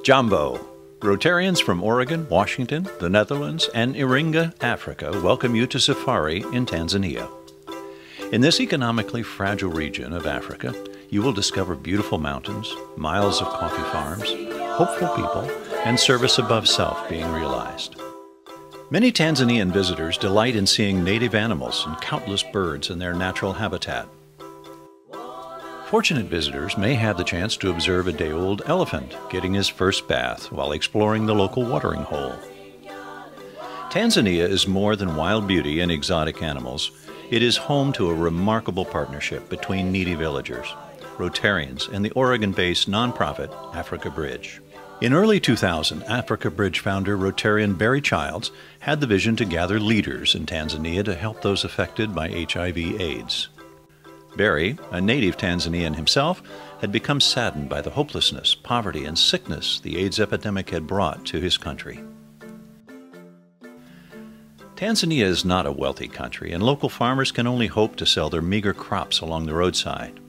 Jambo. Rotarians from Oregon, Washington, the Netherlands, and Iringa, Africa welcome you to Safari in Tanzania. In this economically fragile region of Africa, you will discover beautiful mountains, miles of coffee farms, hopeful people, and service above self being realized. Many Tanzanian visitors delight in seeing native animals and countless birds in their natural habitat. Fortunate visitors may have the chance to observe a day-old elephant getting his first bath while exploring the local watering hole. Tanzania is more than wild beauty and exotic animals. It is home to a remarkable partnership between needy villagers, Rotarians, and the Oregon-based nonprofit Africa Bridge. In early 2000, Africa Bridge founder Rotarian Barry Childs had the vision to gather leaders in Tanzania to help those affected by HIV/AIDS. Barry, a native Tanzanian himself, had become saddened by the hopelessness, poverty, and sickness the AIDS epidemic had brought to his country. Tanzania is not a wealthy country, and local farmers can only hope to sell their meager crops along the roadside.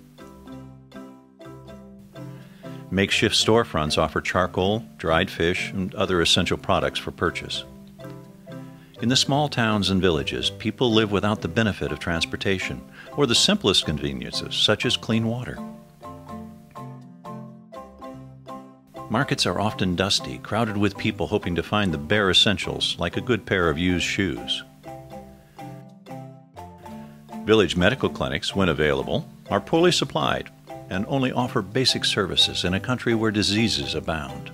Makeshift storefronts offer charcoal, dried fish, and other essential products for purchase. In the small towns and villages, people live without the benefit of transportation or the simplest conveniences, such as clean water. Markets are often dusty, crowded with people hoping to find the bare essentials, like a good pair of used shoes. Village medical clinics, when available, are poorly supplied and only offer basic services in a country where diseases abound.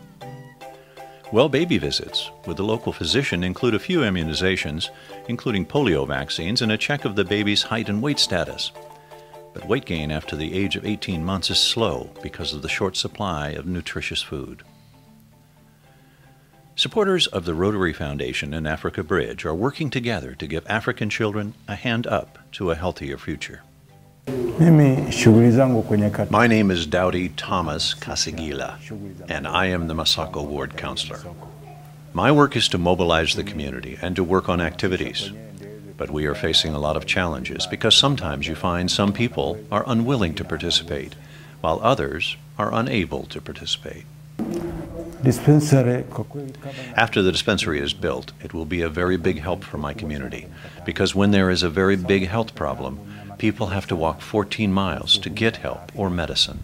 Well baby visits with the local physician include a few immunizations, including polio vaccines and a check of the baby's height and weight status. But weight gain after the age of 18 months is slow because of the short supply of nutritious food. Supporters of the Rotary Foundation and Africa Bridge are working together to give African children a hand up to a healthier future. My name is Dowdy Thomas Kasigila, and I am the Masako Ward Counselor. My work is to mobilize the community and to work on activities. But we are facing a lot of challenges because sometimes you find some people are unwilling to participate, while others are unable to participate. After the dispensary is built, it will be a very big help for my community, because when there is a very big health problem, people have to walk 14 miles to get help or medicine.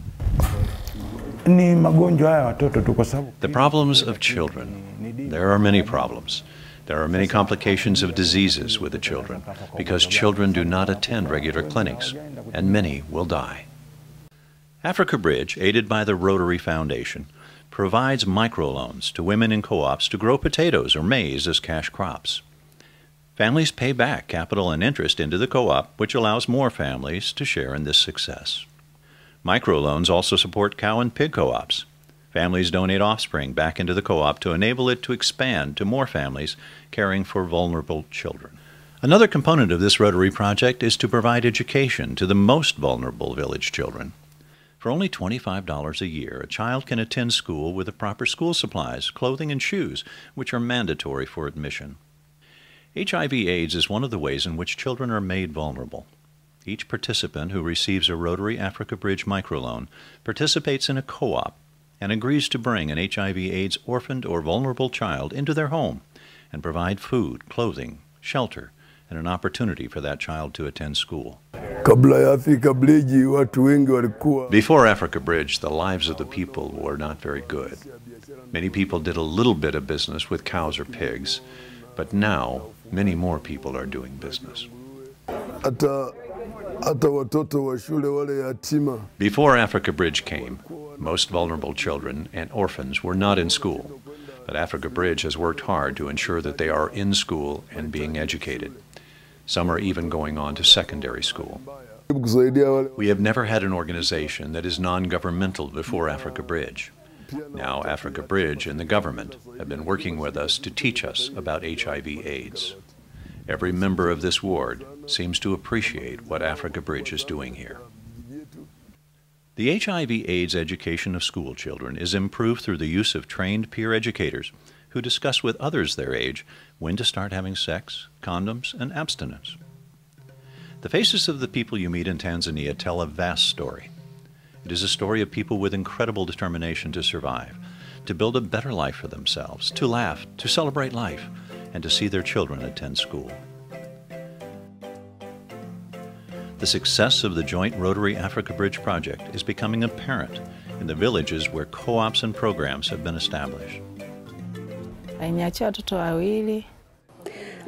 The problems of children. There are many problems. There are many complications of diseases with the children, because children do not attend regular clinics, and many will die. Africa Bridge, aided by the Rotary Foundation, provides microloans to women in co-ops to grow potatoes or maize as cash crops. Families pay back capital and interest into the co-op, which allows more families to share in this success. Microloans also support cow and pig co-ops. Families donate offspring back into the co-op to enable it to expand to more families caring for vulnerable children. Another component of this Rotary project is to provide education to the most vulnerable village children. For only $25 a year, a child can attend school with the proper school supplies, clothing, and shoes, which are mandatory for admission. HIV/AIDS is one of the ways in which children are made vulnerable. Each participant who receives a Rotary Africa Bridge microloan participates in a co-op and agrees to bring an HIV/AIDS orphaned or vulnerable child into their home and provide food, clothing, shelter, and an opportunity for that child to attend school. Before Africa Bridge, the lives of the people were not very good. Many people did a little bit of business with cows or pigs, but now many more people are doing business. Before Africa Bridge came, most vulnerable children and orphans were not in school, but Africa Bridge has worked hard to ensure that they are in school and being educated. Some are even going on to secondary school. We have never had an organization that is non-governmental before Africa Bridge. Now Africa Bridge and the government have been working with us to teach us about HIV/AIDS. Every member of this ward seems to appreciate what Africa Bridge is doing here. The HIV/AIDS education of school children is improved through the use of trained peer educators who discuss with others their age when to start having sex, condoms, and abstinence. The faces of the people you meet in Tanzania tell a vast story. It is a story of people with incredible determination to survive, to build a better life for themselves, to laugh, to celebrate life, and to see their children attend school. The success of the joint Rotary Africa Bridge project is becoming apparent in the villages where co-ops and programs have been established.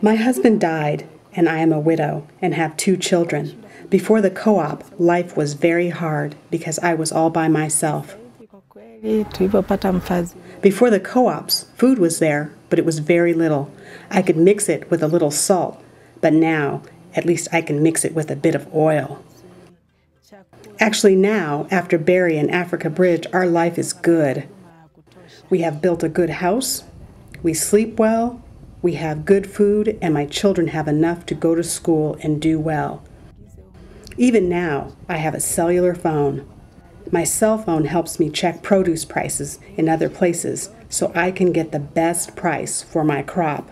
My husband died, and I am a widow and have 2 children. Before the co-op, life was very hard because I was all by myself. Before the co-ops, food was there, but it was very little. I could mix it with a little salt, but now, at least I can mix it with a bit of oil. Actually now, after Rotary and Africa Bridge, our life is good. We have built a good house, we sleep well, we have good food, and my children have enough to go to school and do well. Even now, I have a cellular phone. My cell phone helps me check produce prices in other places so I can get the best price for my crop.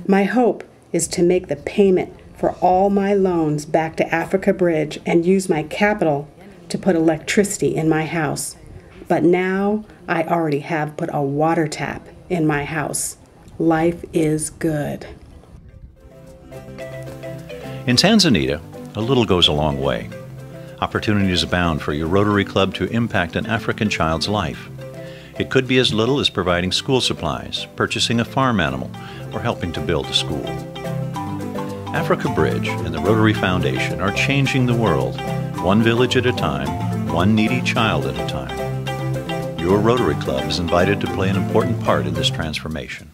My hope is to make the payment for all my loans back to Africa Bridge and use my capital to put electricity in my house. But now I already have put a water tap in my house. Life is good. In Tanzania, a little goes a long way. Opportunities abound for your Rotary Club to impact an African child's life. It could be as little as providing school supplies, purchasing a farm animal, or helping to build a school. Africa Bridge and the Rotary Foundation are changing the world, one village at a time, one needy child at a time. Your Rotary Club is invited to play an important part in this transformation.